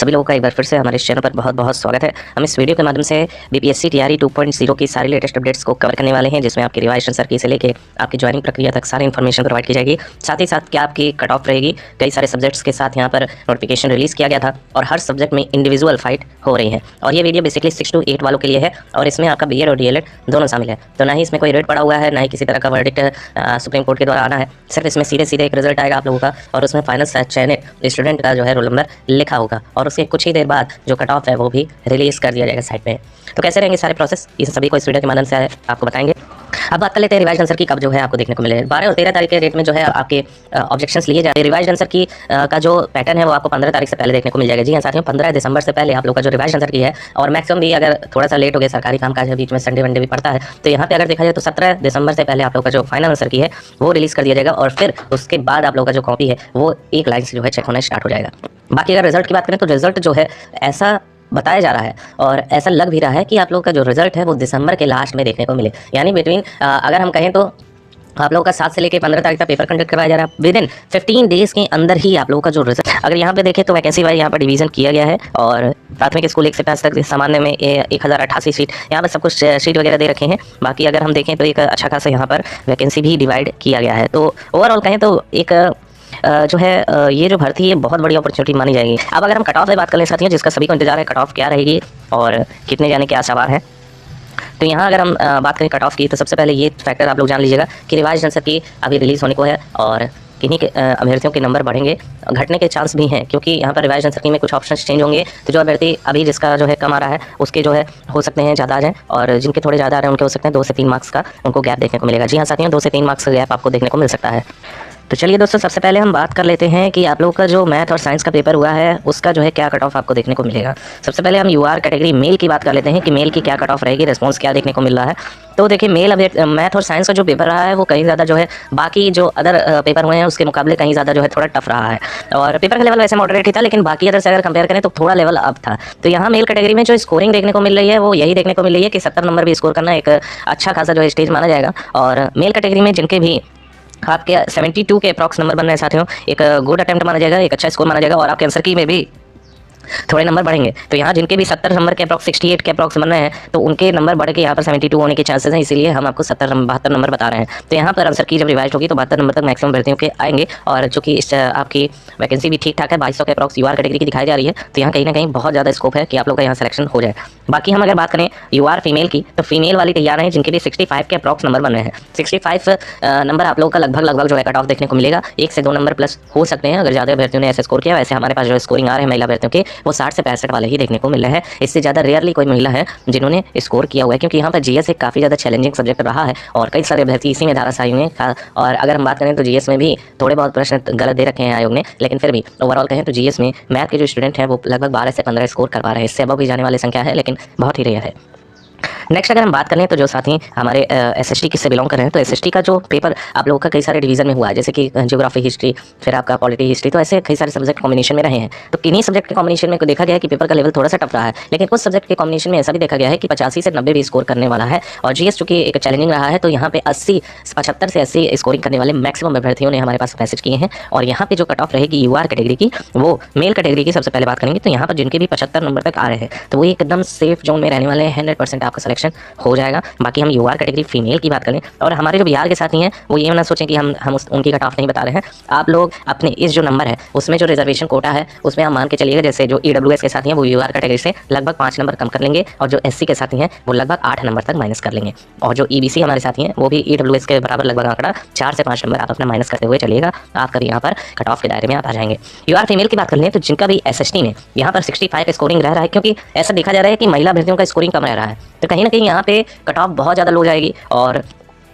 सभी लोगों का एक बार फिर से हमारे इस चैनल पर बहुत बहुत स्वागत है। हम इस वीडियो के माध्यम से बीपीएससी टीआरई 2.0 की सारी लेटेस्ट अपडेट्स को कवर करने वाले हैं, जिसमें आपकी रिवाइज आंसर की से लेके आपकी ज्वाइनिंग प्रक्रिया तक सारी इन्फॉर्मेशन प्रोवाइड की जाएगी। साथ ही साथ क्या आपकी कट ऑफ रहेगी, कई सारे सब्जेक्ट्स के साथ यहाँ पर नोटिफिकेशन रिलीज किया गया था और हर सब्जेक्ट में इंडिविजुअल फाइट हो रही है। और ये वीडियो बेसिकली 6 to 8 वालों के लिए है और इसमें आपका बीएड और डीएलएड दोनों शामिल है। तो ना ही इसमें कोई रेट पड़ा हुआ है, ना ही किसी तरह का वर्डिक्ट सुप्रीम कोर्ट के द्वारा आना है। सिर्फ इसमें सीधे सीधे एक रिजल्ट आएगा आप लोगों का और उसमें फाइनल चयनित स्टूडेंट का जो है रोल नंबर लिखा होगा और उसके कुछ ही देर बाद जो कट ऑफ है वो भी रिलीज कर दिया जाएगा साइट पे। तो कैसे रहेंगे सारे प्रोसेस, इस सभी को इस वीडियो के माध्यम से आपको बताएंगे। अब बात कर लेते हैं रिवाइज आंसर की, कब जो है आपको देखने को मिले। 12 और 13 तारीख के डेट में जो है आपके ऑब्जेक्शंस लिए जाते हैं। रिवाइज आंसर की का जो पैटर्न है वो आपको 15 तारीख से पहले देखने को मिल जाएगा। जी हाँ साथियों, 15 दिसंबर से पहले आप लोग का जो रिवाइज आंसर की है, और मैक्सिमम भी अगर थोड़ा सा लेट हो गया, सरकारी कामकाज है, बीच में संडे वनडे भी पड़ता है, तो यहाँ पे अगर देखा जाए तो 17 दिसंबर से पहले आप लोग का जो फाइनल आंसर की है वो रिलीज कर दिया जाएगा और फिर उसके बाद आप लोग का जो कॉपी है वो एक लाइन से जो है चेक होना स्टार्ट हो जाएगा। बाकी अगर रिजल्ट की बात करें तो रिजल्ट जो है ऐसा बताया जा रहा है और ऐसा लग भी रहा है कि आप लोग का जो रिजल्ट है वो दिसंबर के लास्ट में देखने को मिले। यानी बिटवीन अगर हम कहें तो आप लोग का 7 से लेकर 15 तारीख तक पेपर कंडक्ट करवाया जा रहा है। विद इन 15 डेज के अंदर ही आप लोगों का जो रिजल्ट, अगर यहाँ पे देखें तो वैकेंसी वाइज यहाँ पर डिवीजन किया गया है और प्राथमिक स्कूल 1 से 5 तक सामान्य में 1088 सीट, यहाँ पर सब कुछ सीट वगैरह दे रखे हैं। बाकी अगर हम देखें तो एक अच्छा खासा यहाँ पर वैकेंसी भी डिवाइड किया गया है। तो ओवरऑल कहें तो एक जो है ये जो भर्ती है बहुत बड़ी अपॉर्चुनिटी मानी जाएगी। अब अगर हम कट ऑफ की बात कर लें साथियों, जिसका सभी को इंतजार है, कट ऑफ क्या रहेगी और कितने जाने के आशावार है, तो यहाँ अगर हम बात करें कट ऑफ की, तो सबसे पहले ये फैक्टर आप लोग जान लीजिएगा कि रिवाइज आंसर की अभी रिलीज होने को है और किन्हीं के अभ्यर्थियों के नंबर बढ़ेंगे, घटने के चांस भी हैं, क्योंकि यहाँ पर रिवाइज आंसर की में कुछ ऑप्शन चेंज होंगे। तो जो अभ्यर्थी अभी जिसका जो है कम आ रहा है उसके जो है हो सकते हैं ज़्यादा आ जाए और जिनके थोड़े ज़्यादा आ रहे हैं उनके हो सकते हैं 2 से 3 मार्क्स का उनको गैप देखने को मिलेगा। जी हाँ साथियों, 2 से 3 मार्क्स का गैप आपको देखने को मिल सकता है। तो चलिए दोस्तों, सबसे पहले हम बात कर लेते हैं कि आप लोगों का जो मैथ और साइंस का पेपर हुआ है उसका जो है क्या कट ऑफ आपको देखने को मिलेगा। सबसे पहले हम यूआर कैटेगरी मेल की बात कर लेते हैं कि मेल की क्या कट ऑफ रहेगी, रिस्पॉन्स क्या देखने को मिल रहा है। तो देखिए मेल मैथ और साइंस का जो पेपर रहा है वो कहीं ज़्यादा जो है बाकी जो अदर पेपर हुए हैं उसके मुकाबले कहीं ज़्यादा जो है थोड़ा टफ रहा है और पेपर का लेवल वैसे मॉडरेट ही था, लेकिन बाकी अदर से अगर कंपेयर करें तो थोड़ा लेवल अप था। तो यहाँ मेल कैटेगरी में जो स्कोरिंग देखने को मिल रही है वो यही देखने को मिल रही है कि 70 नंबर भी स्कोर करना एक अच्छा खासा जो है स्टेज माना जाएगा। और मेल कैटेगरी में जिनके भी आपके 72 के अप्रॉक्स नंबर बन रहे हैं साथियों, एक गुड अटेम्प्ट माना जाएगा, एक अच्छा स्कोर माना जाएगा और आपके आंसर की में भी थोड़े नंबर बढ़ेंगे। तो यहाँ जिनके भी 70 नंबर के अप्रॉक्स 68 के अप्रॉक्स बन रहे हैं तो उनके नंबर बढ़ के यहाँ पर 72 होने के चांसेस हैं, इसीलिए हम आपको 72 नंबर बता रहे हैं। तो यहाँ पर आंसर की जब रिवाइज होगी तो 72 नंबर तक मैक्सिमम भर्तियों के आएंगे और चूंकि इस आपकी वैकेंसी भी ठीक ठाक है, 2200 के अप्रॉक्स यूआर कैटेगरी की दिखाई जा रही है, तो यहाँ कहीं ना कहीं बहुत ज़्यादा स्कोप है कि आप लोग का यहाँ सिलेक्शन हो जाए। बाकी हम अगर बात करें यूआर फीमेल की, तो फीमेल वाली तैयार हैं जिनके भी 65 के अप्रॉक्स नंबर बन रहे हैं। 65 नंबर आप लोगों का लगभग जो है कट ऑफ देखने को मिलेगा। 1 से 2 नंबर प्लस हो सकते हैं अगर ज़्यादा अभ्यर्थियों ने ऐसे स्कोर किया। वैसे हमारे पास जो स्कोरिंग आ रहे हैं महिला अभ्यर्थियों के वो 60 से 65 वाले ही देखने को मिल रहे हैं। इससे ज़्यादा रेयरली कोई महिला है जिन्होंने स्कोर किया हुआ है, क्योंकि यहाँ पर जीएस एक काफ़ी ज़्यादा चैलेंजिंग सब्जेक्ट रहा है और कई सारे अभ्यर्थी इसी में धाराशायी हुए हैं। और अगर हम बात करें तो जीएस में भी थोड़े बहुत प्रश्न गलत दे रखे हैं आयोग ने, लेकिन फिर भी ओवरऑल कहें तो जीएस में मैथ के जो स्टूडेंट हैं वो लगभग 12 से 15 स्कोर करवा रहे हैं। इससे अबव भी जाने वाली संख्या है, लेकिन बहुत ही रेयर है। नेक्स्ट अगर हम बात करें तो जो साथी हमारे एसएसटी किससे बिलोंग कर रहे हैं, तो एसएसटी का जो पेपर आप लोगों का कई सारे डिवीजन में हुआ है, जैसे कि ज्योग्राफी हिस्ट्री, फिर आपका पॉलिटी हिस्ट्री, तो ऐसे कई सारे सब्जेक्ट कॉम्बिनेशन में रहे हैं। तो किन्हीं सब्जेक्ट के कॉम्बिनेशन में देखा गया है कि पेपर का लेवल थोड़ा सा टफ रहा है, लेकिन कुछ सब्जेक्ट के कॉम्बिनेशन में ऐसा भी देखा गया है कि 85 से 90 भी स्कोर करने वाला है। और जीएस चूंकि एक चैलेंजिंग रहा है तो यहाँ पे 75 से 80 स्कोरिंग करने वाले मैक्सिमम अभ्यर्थियों ने हमारे पास मैसेज किए हैं। और यहाँ पे जो कट ऑफ रहेगी यूआर कैटेगरी की, वो मेल कैटेगरी की सबसे पहले बात करेंगे, तो यहाँ पर जिनके भी 75 नंबर तक आ रहे हैं तो वो एकदम सेफ जोन में रहने वाले हैं, 100% आपका सिलेक्शन हो जाएगा। बाकी हम यूआर कैटेगरी फीमेल की बात करें और हमारे जो बिहार के साथी हैं वो ये ना सोचें कि हम उनकी कट ऑफ नहीं बता रहे हैं। आप लोग अपने इस जो नंबर है उसमें जो रिजर्वेशन कोटा है उसमें आप मान के चलिएगा, जैसे जो ईडब्ल्यूएस के साथी हैं वो यूआर कैटेगरी से लगभग 5 नंबर कम कर लेंगे और जो एससी के साथी हैं वो लगभग 8 नंबर तक माइनस कर लेंगे। और जो ईबीसी हमारे साथी हैं वो भी ईडब्ल्यूएस के बराबर लगभग आंकड़ा 4 से 5 नंबर आप अपना माइनस करते हुए चलिएगा, आप कभी यहाँ पर कट ऑफ के दायरे में आप आ जाएंगे। यूआर फीमेल की बात कर लें तो जिनका भी एसएसटी में यहाँ पर 65 का स्कोरिंग रह रहा है, क्योंकि ऐसा देखा जा रहा है कि महिला अभ्यर्थियों का स्कोरिंग कम रह रहा है, तो कहीं ना कहीं यहाँ पे कट ऑफ बहुत ज़्यादा लो जाएगी। और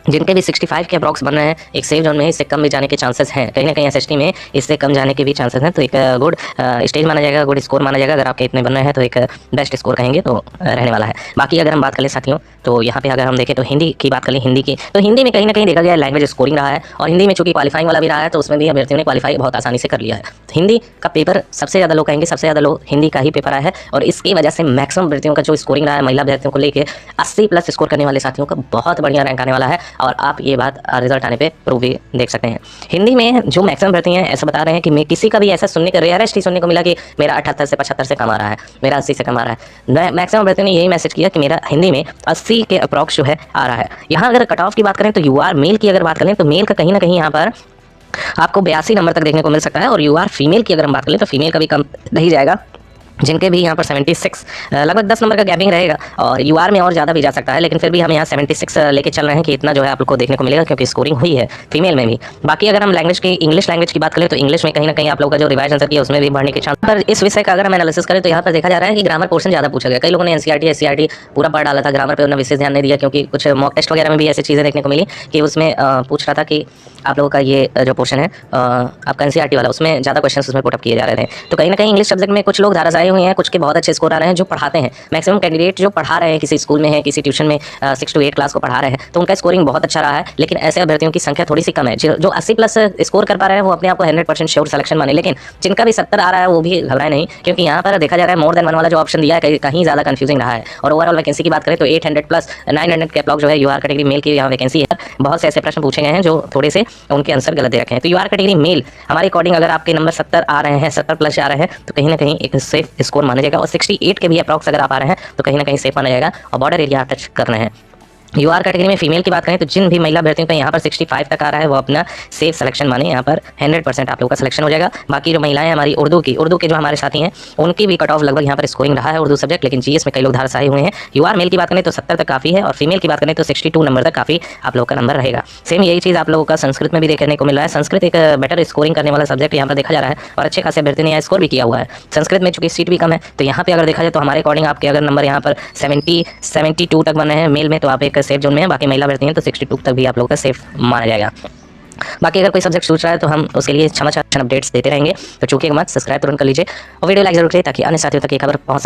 जिनके भी 65 के अप्रॉक्स बन रहे हैं एक सेफ जोन में इससे कम भी जाने के चांसेस हैं, कहीं ना कहीं एसएसटी में इससे कम जाने के भी चांसेस हैं। तो एक गुड स्टेज माना जाएगा, गुड स्कोर माना जाएगा। अगर आपके इतने बन रहे हैं तो एक बेस्ट स्कोर कहेंगे तो रहने वाला है। बाकी अगर हम बात करें साथियों तो यहाँ पे अगर हम देखें तो हिंदी की बात करें, हिंदी की तो हिंदी में कहीं ना कहीं देखा गया लैंग्वेज स्कोरिंग रहा है और हिंदी में चूंकि क्वालिफाइंग वाला भी रहा है तो उसमें भी अभ्यर्थियों ने क्वालिफाई बहुत आसानी से कर लिया है। तो हिंदी का पेपर सबसे ज़्यादा लोग कहेंगे, सबसे ज़्यादा लोग हिंदी का ही पेपर आया है और इसकी वजह से मैक्सिमम अभ्यर्थियों का जो स्कोरिंग रहा है महिला अभ्यर्थियों को लेकर 80 प्लस स्कोर करने वाले साथियों का बहुत बढ़िया रैंक आने वाला है। और आप ये बात रिजल्ट आने पे प्रूव भी देख सकते हैं। हिंदी में जो मैक्सिमम भर्ती हैं ऐसा बता रहे हैं कि मैं किसी का भी ऐसा सुनने का रेयरेस्ट ही सुनने को मिला कि मेरा 78 से 75 से कम आ रहा है, मेरा 80 से कम आ रहा है। मैक्सिमम भर्ती ने यही मैसेज किया कि मेरा हिंदी में 80 के अप्रॉक्स जो है आ रहा है। यहाँ अगर कट ऑफ की बात करें तो यूआर मेल की अगर बात करें तो मेल का कहीं ना कहीं यहाँ पर आपको 82 नंबर तक देखने को मिल सकता है, और यूआर फीमेल की अगर हम बात करें तो फीमेल का भी कम नहीं जाएगा, जिनके भी यहाँ पर 76 लगभग 10 नंबर का गैपिंग रहेगा, और यूआर में और ज़्यादा भी जा सकता है, लेकिन फिर भी हम यहाँ 76 लेके चल रहे हैं कि इतना जो है आप लोग को देखने को मिलेगा, क्योंकि स्कोरिंग हुई है फीमेल में भी। बाकी अगर हम लैंग्वेज की इंग्लिश लैंग्वेज की बात करें तो इंग्लिश में कहीं ना कहीं आप लोग का जो रिवाइज आंसर किया उसमें भी बढ़ने के चांस। पर इस विषय का अगर हम एनालिसिस करें तो यहाँ पर देखा जा रहा है कि ग्रामर पोर्शन ज़्यादा पूछा गया। कई लोगों ने एनसीईआरटी एससीईआरटी पूरा पढ़ डाला था, ग्रामर पर उन्होंने विशेष ध्यान नहीं दिया, क्योंकि कुछ मॉक टेस्ट वगैरह में भी ऐसी चीज़ें देखने को मिली कि उसमें पूछ रहा था कि आप लोगों का ये जो पोर्शन है आपका एनसीईआरटी वाला, उसमें ज़्यादा क्वेश्चन उसमें पुट अप किए जा रहे थे। तो कहीं ना कहीं इंग्लिश सब्जेक्ट में कुछ लोग धाराशायी हुए हैं, कुछ के बहुत अच्छे स्कोर आ रहे हैं जो पढ़ाते हैं। मैक्सिमम कैंडिडेट जो पढ़ा रहे हैं, किसी स्कूल में है, किसी ट्यूशन में 6 to 8 क्लास को पढ़ा रहे हैं, तो उनका स्कोरिंग बहुत अच्छा रहा है। लेकिन ऐसे अभ्यर्थियों की संख्या थोड़ी सी कम है। जो 80+ स्कोर कर पा रहे हैं वो अपने आप को 100% श्योर सिलेक्शन माने, लेकिन जिनका भी 70 आ रहा है वो भी घबराए नहीं, क्योंकि यहाँ पर देखा जा रहा है मोर देन 1 वाला जो ऑप्शन दिया है कहीं ज़्यादा कंफ्यूजिंग रहा है। और ओवरऑल वैकेंसी की बात करें तो 800+ 900 के अप्रॉक्स जो है यूआर कैटेगरी मेल की यहाँ वैकेंसी है। बहुत से ऐसे प्रश्न पूछे गए हैं जो थोड़े से उनके आंसर गलत दे रखे हैं। तो यूआर कैटेगरी मेल हमारे अकॉर्डिंग अगर आपके नंबर 70 आ रहे हैं, 70+ आ रहे हैं, तो कहीं ना कहीं एक सेफ स्कोर माना जाएगा। और 68 के भी अप्रॉक्स अगर आप आ रहे हैं तो कहीं ना कहीं सेफ माना जाएगा, और बॉर्डर एरिया आप टच कर रहे हैं। यूआर कैटेगरी में फीमेल की बात करें तो जिन भी महिला अभ्यर्थियों का यहाँ पर 65 तक आ रहा है वो अपना सेफ सिलेक्शन माने, यहाँ पर 100% आप लोगों का सिलेक्शन हो जाएगा। बाकी जो महिलाएं हमारी उर्दू के जो हमारे साथी हैं उनकी भी कट ऑफ लगभग यहाँ पर स्कोरिंग रहा है उर्दू सब्जेक्ट, लेकिन जीएस में कई लोग धाराशायी हुए हैं। यूआर मेल की बात करें तो 70 तक काफ़ी है, और फीमेल की बात करें तो 62 नंबर तक काफ़ी आप लोगों का नंबर रहेगा। सेम यही चीज़ आप लोगों का संस्कृत में भी देखने को मिल रहा है। संस्कृत एक बेटर स्कोरिंग करने वाला सब्जेक्ट यहाँ पर देखा जा रहा है, और अच्छे खासे अभ्यर्थी ने यहाँ स्कोर भी किया हुआ है। संस्कृत में चूंकि सीट भी कम है, तो यहाँ पे अगर देखा जाए तो हमारे अकॉर्डिंग आपके अगर नंबर यहाँ पर 72 तक बने हैं मेल में, तो आप एक सेफ जोन में है। बाकी महिला अभ्यर्थी हैं तो 62 तक भी आप लोगों का सेफ माना जाएगा। बाकी अगर कोई सब्जेक्ट सोच रहा है तो हम उसके लिए क्षमा अपडेट्स देते रहेंगे, तो चूंकि मत सब्सक्राइब तुरंत कर लीजिए और वीडियो लाइक जरूर करिए ताकि अन्य साथियों तक ये खबर पहुंच सके।